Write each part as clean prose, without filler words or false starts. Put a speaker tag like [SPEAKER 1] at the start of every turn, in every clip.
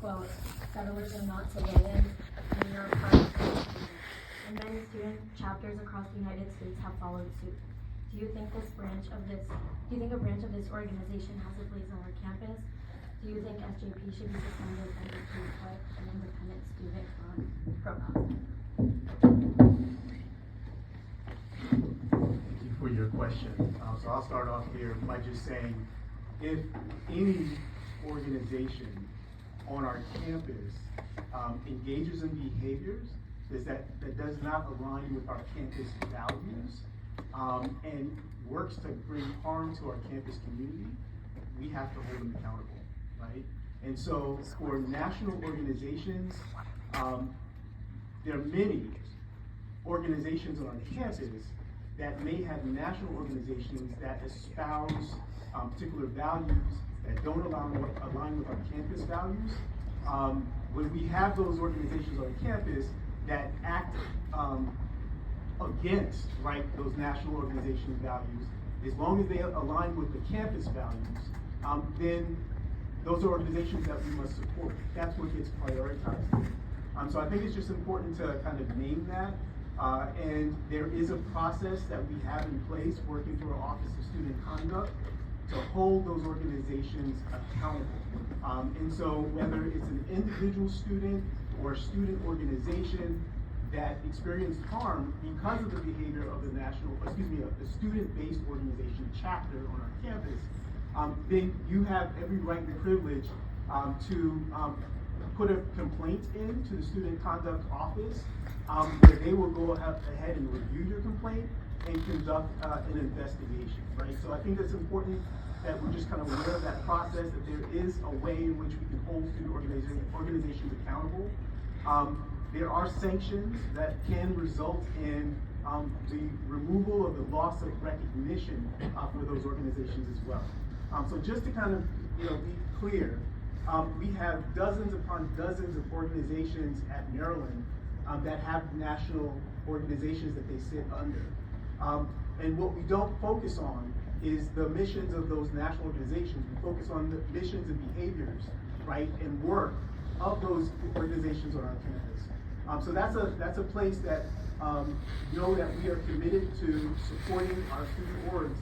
[SPEAKER 1] quote, "Settlers are not civilians, and we are part of the movement." And many student chapters across the United States have followed suit. Do you think a branch of this organization has a place on our campus? Do you think SJP should be suspended and replaced by an independent student-run program?
[SPEAKER 2] Thank you for your question. So I'll start off here by just saying, if any organization on our campus engages in behaviors that does not align with our campus values and works to bring harm to our campus community, we have to hold them accountable, right? And so for national organizations, there are many organizations on our campus that may have national organizations that espouse particular values that don't align with our campus values. When we have those organizations on campus that act against, right, those national organization values, as long as they align with the campus values, then those are organizations that we must support. That's what gets prioritized. So I think it's just important to kind of name that. And there is a process that we have in place working through our Office of Student Conduct to hold those organizations accountable. And so whether it's an individual student or a student organization that experienced harm because of the behavior of the a student-based organization chapter on our campus, then you have every right and privilege to put a complaint in to the Student Conduct Office, where they will go ahead and review your complaint and conduct an investigation, right? So I think it's important that we're just kind of aware of that process, that there is a way in which we can hold student organizations accountable. There are sanctions that can result in the removal of the loss of recognition for those organizations as well. So just to kind of be clear, we have dozens upon dozens of organizations at Maryland that have national organizations that they sit under. And what we don't focus on is the missions of those national organizations. We focus on the missions and behaviors, right, and work of those organizations on our campus. So that's a place that know that we are committed to supporting our student orgs,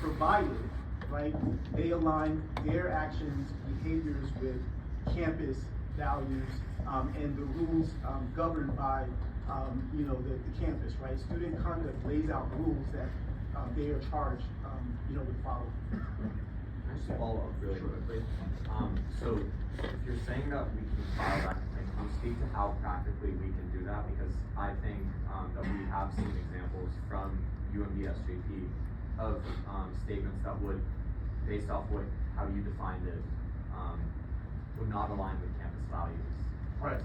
[SPEAKER 2] provided, right, they align their actions, behaviors with campus values and the rules governed by the campus, right? Student conduct lays out rules that they are charged with following.
[SPEAKER 3] Can I just follow up really quickly? So if you're saying that we can file that complaint, can you speak to how practically we can do that? Because I think that we have seen examples from UMB SJP of statements that would, based off how you defined it, would not align with campus values.
[SPEAKER 2] Right.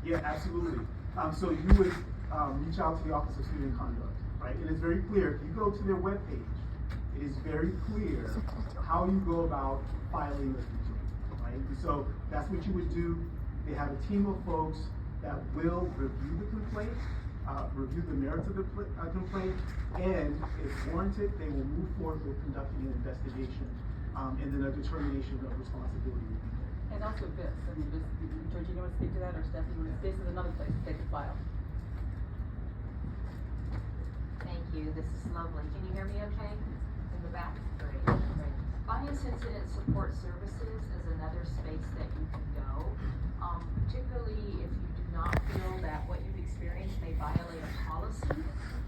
[SPEAKER 2] Yeah, absolutely. So you would reach out to the Office of Student Conduct, right? And it's very clear. If you go to their webpage, it is very clear how you go about filing a complaint, right? And so that's what you would do. They have a team of folks that will review the complaint, review the merits of the complaint, and if warranted, they will move forward with conducting an investigation, and then a determination of responsibility will be made.
[SPEAKER 4] And also BIS, Georgina, want to speak to that, or Stephanie? BIS is another place they can file.
[SPEAKER 5] Thank you, this is lovely. Can you hear me okay? In the back? Great, great. Bias Incident Support Services is another space that you can go, particularly if you do not feel that what you've experienced may violate a policy,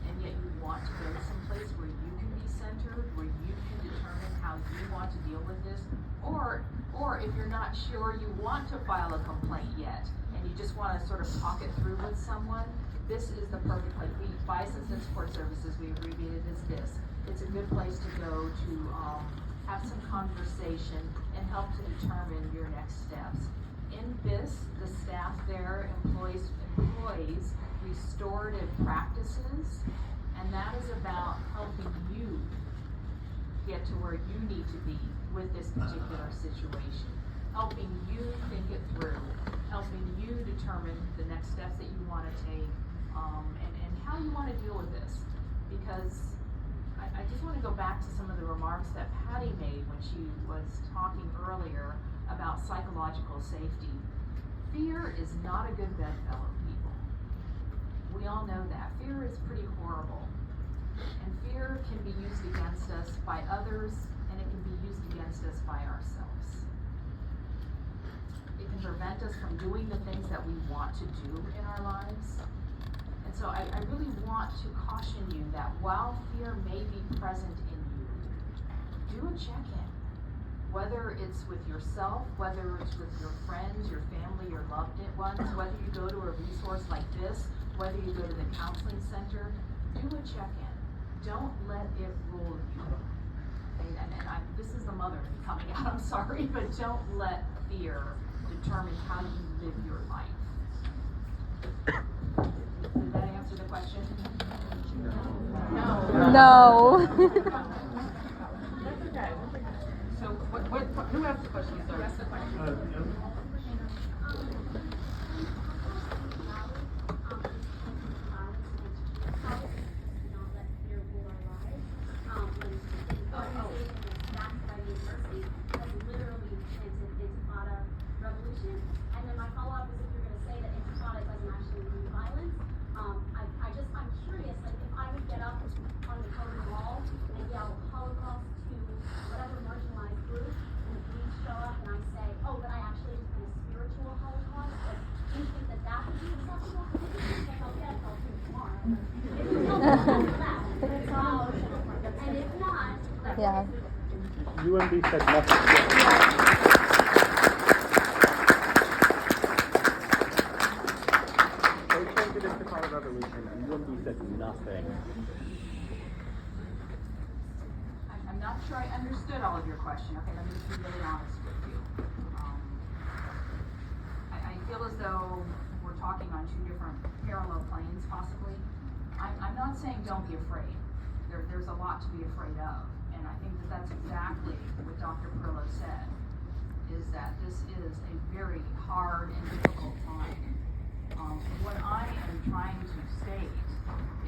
[SPEAKER 5] and yet you want to go someplace where you can be centered, where you can determine how you want to deal with this, or if you're not sure you want to file a complaint yet, and you just want to sort of talk it through with someone, this is the perfect place. Bias Incident Support Services, we abbreviated as BIS. It's a good place to go to have some conversation and help to determine your next steps. In BIS, the staff there employs restorative practices, and that is about helping you get to where you need to be with this particular situation, helping you think it through, helping you determine the next steps that you want to take, and how you want to deal with this. Because I just want to go back to some of the remarks that Patty made when she was talking earlier about psychological safety. fear is not a good bedfellow, people. We all know that. Fear is pretty horrible. And fear can be used against us by others, and it can be used against us by ourselves. It can prevent us from doing the things that we want to do in our lives. And so I really want to caution you that while fear may be present in you, do a check-in. Whether it's with yourself, whether it's with your friends, your family, your loved ones, whether you go to a resource like this, whether you go to the counseling center, do a check-in. Don't let it rule you. This is the mother coming out, I'm sorry, but don't let fear determine how you live your life. Did that answer the question?
[SPEAKER 6] No.
[SPEAKER 4] So, who asked the question, sir? Asked the question.
[SPEAKER 7] And then my follow-up is if you're gonna say that Intifada doesn't actually mean violence. I'm curious, like if I would get up on the Kobe wall and yell Holocaust to whatever marginalized group, and the police show up and I say, oh, but I actually just meant a spiritual Holocaust, like, do you think that that would be acceptable? If you think I'll get it, I'll do it tomorrow. If you tell me that, it's not emotional. And if not, like,
[SPEAKER 6] Yeah.
[SPEAKER 8] UMB said nothing. They changed it into Colorado Revolution, and UMB said nothing.
[SPEAKER 5] I'm not sure I understood all of your question. Okay, let me just be really honest with you. I feel as though we're talking on two different parallel planes, possibly. I'm not saying don't be afraid. There's a lot to be afraid of. And I think that that's exactly what Dr. Perillo said, is that this is a very hard and difficult time. What I am trying to state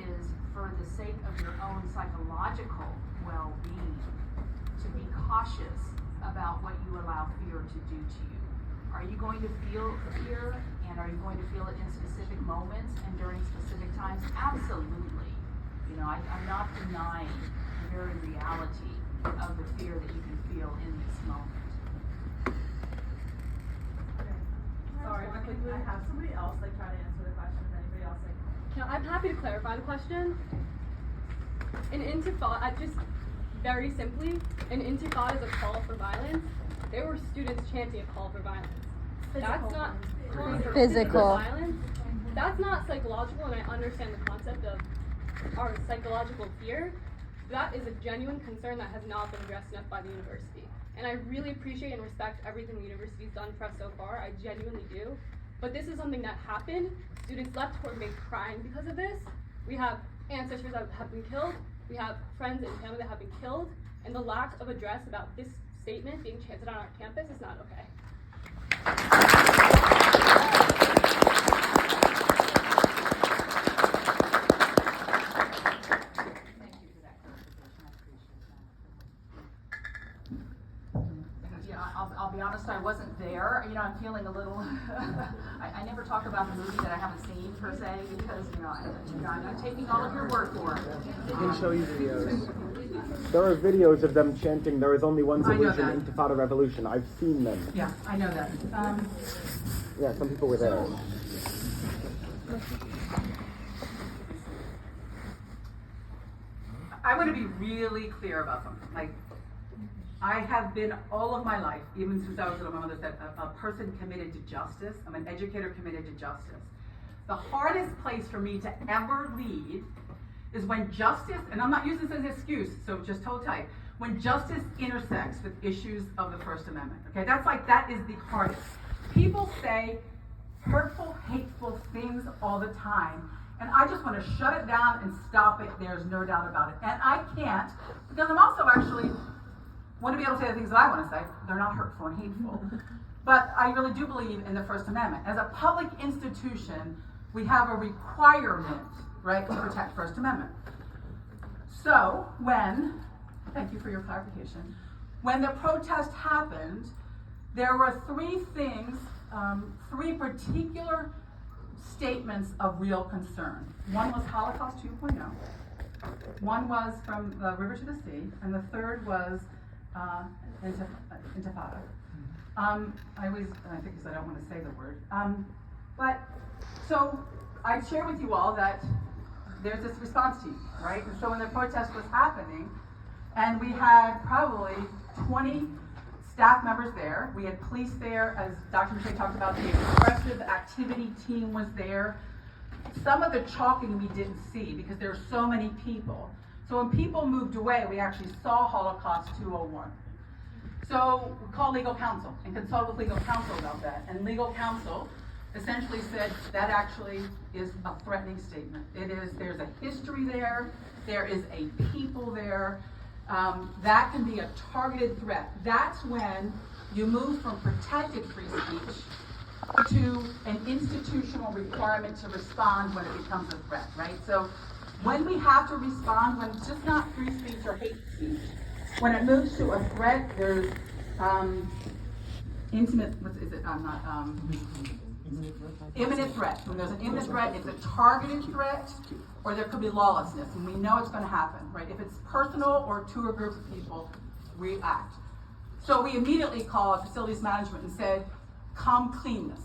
[SPEAKER 5] is, for the sake of your own psychological well-being, to be cautious about what you allow fear to do to you. Are you going to feel fear, and are you going to feel it in specific moments and during specific times? Absolutely. You know, I'm not denying the very reality of the fear that you can feel in this moment.
[SPEAKER 4] Sorry, but could we have somebody else like try to answer the question? If anybody else like?
[SPEAKER 9] I'm happy to clarify the question. An intifada, just very simply, an intifada is a call for violence. There were students chanting a call for violence. That's not
[SPEAKER 6] Physical.
[SPEAKER 9] violence. That's not psychological, and I understand the concept of our psychological fear. That is a genuine concern that has not been addressed enough by the university. And I really appreciate and respect everything the university's done for us so far. I genuinely do. But this is something that happened. Students left Corbett crying because of this. We have ancestors that have been killed. We have friends and family that have been killed. And the lack of address about this statement being chanted on our campus is not okay.
[SPEAKER 5] I'll be honest, I wasn't there. You know, I'm feeling a little, I never talk about the movie that I haven't seen per se, because, I'm not taking all of your word for it.
[SPEAKER 8] I can show you videos. There are videos of them chanting, "There is only one solution, Intifada Revolution." I've seen them.
[SPEAKER 4] Yeah, I know that.
[SPEAKER 8] Yeah, some people were there.
[SPEAKER 4] I want to be really clear about something. Like, I have been all of my life, even since I was little, my mother said, a person committed to justice. I'm an educator committed to justice. The hardest place for me to ever lead is when justice, and I'm not using this as an excuse, so just hold tight, when justice intersects with issues of the First Amendment. Okay, that is the hardest. People say hurtful, hateful things all the time, and I just want to shut it down and stop it. There's no doubt about it. And I can't, because I'm also actually want to be able to say the things that I want to say. They're not hurtful and hateful. But I really do believe in the First Amendment. As a public institution, we have a requirement, right, to protect First Amendment. So thank you for your clarification, when the protest happened, there were three things three particular statements of real concern. One was Holocaust 2.0, one was from the river to the sea, and the third was Intifada. I think because I don't want to say the word. But so I share with you all that there's this response team, right? And so when the protest was happening, and we had probably 20 staff members there, we had police there, as Dr. Miche talked about, the expressive activity team was there. Some of the chalking we didn't see because there were so many people. So when people moved away, we actually saw Holocaust 201. So we called legal counsel and consulted with legal counsel about that. And legal counsel essentially said that actually is a threatening statement. There's a history there, there is a people there, that can be a targeted threat. That's when you move from protected free speech to an institutional requirement to respond when it becomes a threat, right? So when we have to respond, when it's just not free speech or hate speech, when it moves to a threat, there's imminent threat. When there's an imminent threat, it's a targeted threat, or there could be lawlessness, and we know it's going to happen, right? If it's personal or to a group of people, we act. So we immediately called facilities management and said, come clean this.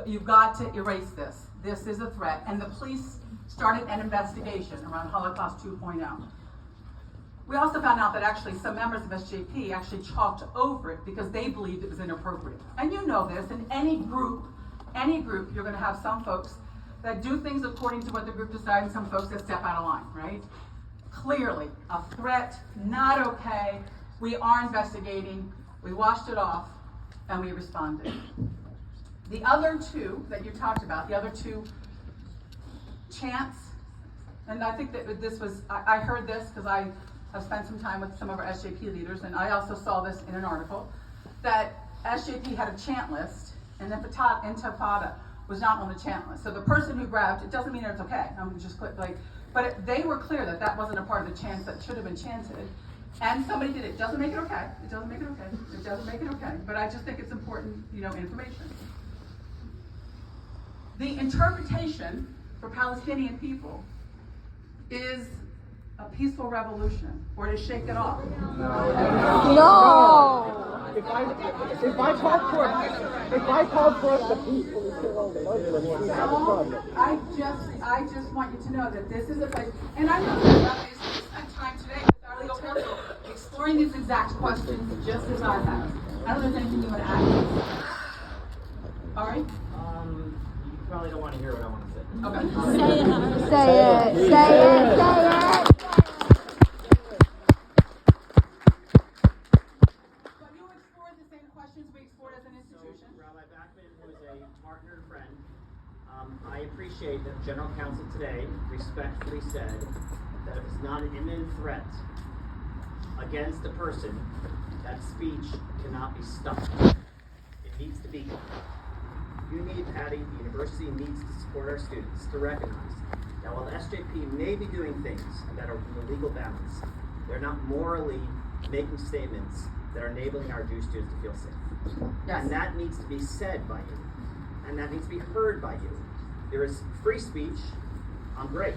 [SPEAKER 4] You've got to erase this. This is a threat. And the police started an investigation around Holocaust 2.0. We also found out that actually some members of SJP actually chalked over it because they believed it was inappropriate. And you know this, in any group, you're going to have some folks that do things according to what the group decides and some folks that step out of line, right? Clearly, a threat, not okay. We are investigating. We washed it off, and we responded. The other two that you talked about, the other two chants, and I think that this was, I heard this because I've spent some time with some of our SJP leaders, and I also saw this in an article, that SJP had a chant list, and Intifada was not on the chant list. So the person who grabbed, it doesn't mean that it's okay. I'm just they were clear that that wasn't a part of the chant that should have been chanted. And somebody did it. Doesn't make it okay. It doesn't make it okay. It doesn't make it okay. But I just think it's important, information. The interpretation for Palestinian people is a peaceful revolution, or to shake it off.
[SPEAKER 6] No.
[SPEAKER 8] If I called for us to peacefully kill Muslims, we have a problem.
[SPEAKER 4] I just want you to know that this is a place, and I know that we spent time today with our legal counsel exploring these exact questions just as I have. I don't know if there's anything you want to add. All right?
[SPEAKER 10] You probably don't want to hear what I want to say.
[SPEAKER 4] Okay.
[SPEAKER 6] Say it.
[SPEAKER 10] Rabbi Backman was a partner and friend. I appreciate that General Counsel today respectfully said that if it's not an imminent threat against a person, that speech cannot be stopped. It needs to be. You need, Patty, the university needs to support our students to recognize that while the SJP may be doing things that are in the legal balance, they're not morally making statements that are enabling our Jewish students to feel safe.
[SPEAKER 4] Yes.
[SPEAKER 10] And that needs to be said by you. And that needs to be heard by you. There is free speech, I'm great.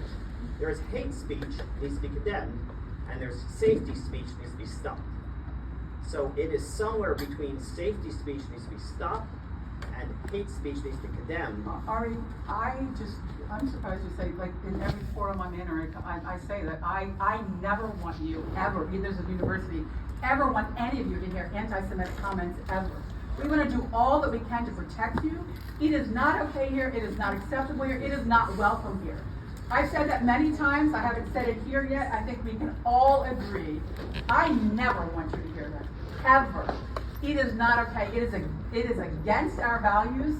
[SPEAKER 10] There is hate speech, needs to be condemned, and there's safety speech, needs to be stopped. So it is somewhere between safety speech needs to be stopped and hate speech needs to be condemned.
[SPEAKER 4] Ari, I'm surprised you say, like, in every forum I'm in, or I say that I never want you, ever, either as a university, ever want any of you to hear anti-Semitic comments, ever. We want to do all that we can to protect you. It is not okay here, it is not acceptable here, it is not welcome here. I've said that many times, I haven't said it here yet, I think we can all agree. I never want you to hear that, ever. It is not okay, it is against our values.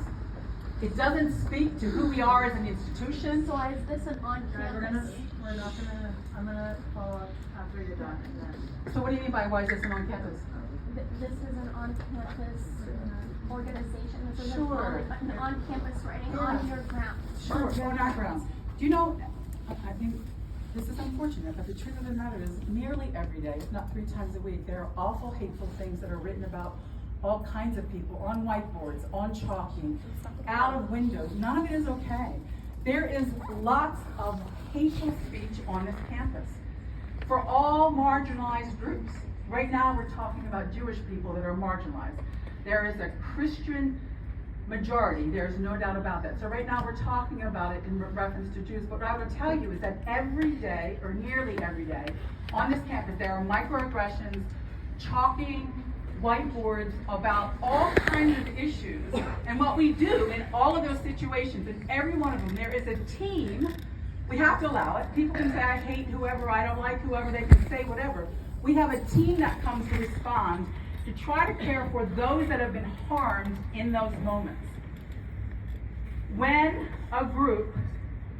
[SPEAKER 4] It doesn't speak to who we are as an institution.
[SPEAKER 1] So is this an on-campus?
[SPEAKER 4] I'm gonna follow up after you're done. So what do you mean by why is this an on-campus?
[SPEAKER 1] This is an on-campus organization. This is
[SPEAKER 4] Sure.
[SPEAKER 1] an on-campus writing on your grounds.
[SPEAKER 4] Sure, on our grounds. Do you know, I think this is unfortunate, but the truth of the matter is nearly every day, if not 3 times a week, there are awful, hateful things that are written about all kinds of people, on whiteboards, on chalking, out of windows. None of it is okay. There is lots of hateful speech on this campus for all marginalized groups. Right now, we're talking about Jewish people that are marginalized. There is a Christian majority, there's no doubt about that. So right now, we're talking about it in reference to Jews. But what I would tell you is that every day, or nearly every day, on this campus, there are microaggressions, chalking, whiteboards about all kinds of issues. And what we do in all of those situations, in every one of them, there is a team. We have to allow it. People can say, I hate whoever, I don't like whoever, they can say whatever. We have a team that comes to respond to try to care for those that have been harmed in those moments. When a group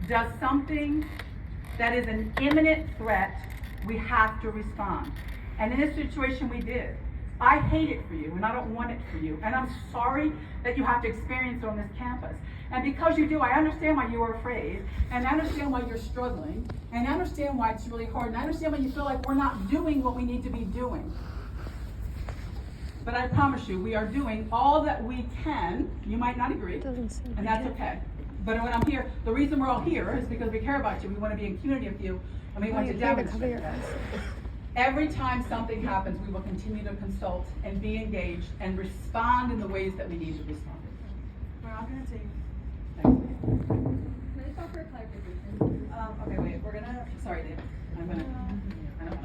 [SPEAKER 4] does something that is an imminent threat, we have to respond. And in this situation, we did. I hate it for you, and I don't want it for you. And I'm sorry that you have to experience it on this campus. And because you do, I understand why you are afraid, and I understand why you're struggling, and I understand why it's really hard, and I understand why you feel like we're not doing what we need to be doing. But I promise you, we are doing all that we can. You might not agree, and that's okay. But when I'm here, the reason we're all here is because we care about you. We want to be in community with you, and we want to demonstrate that. Every time something happens, we will continue to consult and be engaged and respond in the ways that we need to respond.
[SPEAKER 11] We're not gonna take.
[SPEAKER 9] Can I stop for a clarification?
[SPEAKER 11] Okay, wait, we're gonna,
[SPEAKER 4] Sorry, Dave. I don't want to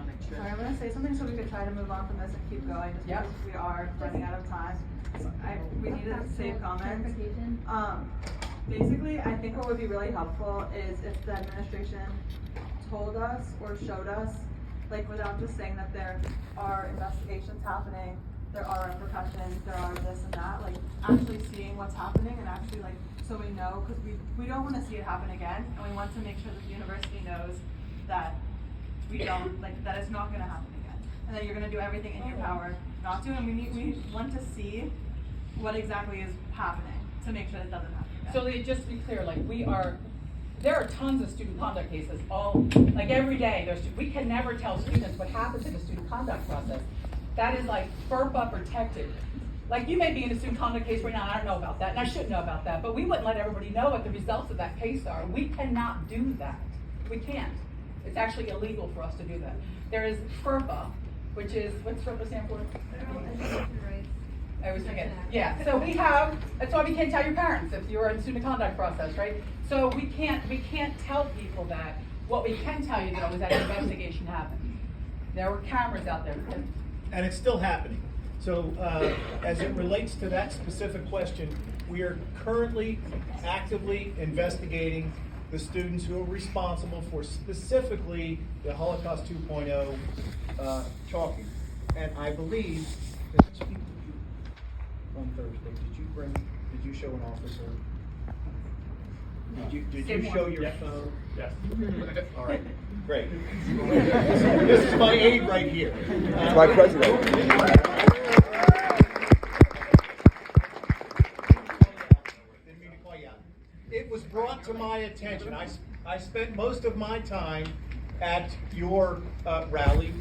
[SPEAKER 4] make sure.
[SPEAKER 11] sorry, I'm gonna say something so we could try to move on from this and keep going, just
[SPEAKER 4] Yep.
[SPEAKER 11] because we are running out of time. So we need to save comments.
[SPEAKER 9] Clarification.
[SPEAKER 11] Basically, I think what would be really helpful is if the administration told us or showed us, like without just saying that there are investigations happening, there are repercussions, there are this and that, like actually seeing what's happening and actually like, so we know, because we don't want to see it happen again, and we want to make sure that the university knows that we don't, like, that it's not going to happen again, and that you're going to do everything in your power not to, and we want to see what exactly is happening to make sure it doesn't happen again.
[SPEAKER 4] So just to be clear, like there are tons of student conduct cases like every day. We can never tell students what happens in the student conduct process. That is like FERPA protected. Like you may be in a student conduct case right now, and I don't know about that, and I shouldn't know about that, but we wouldn't let everybody know what the results of that case are. We cannot do that. We can't. It's actually illegal for us to do that. There is FERPA, which is, what's FERPA stand for? I always forget. Yeah, so that's why we can't tell your parents if you're in the student conduct process, right? So we can't tell people that. What we can tell you though is that an investigation happened. There were cameras out there.
[SPEAKER 12] And it's still happening. So as it relates to that specific question, we are currently actively investigating the students who are responsible for specifically the Holocaust 2.0 chalking. And I believe that on Thursday, did you show an officer? Did you show your phone?
[SPEAKER 13] Yes.
[SPEAKER 12] All right, great. This is my aide right here.
[SPEAKER 8] My president.
[SPEAKER 12] Didn't mean to call you out. It was brought to my attention. I spent most of my time at your rally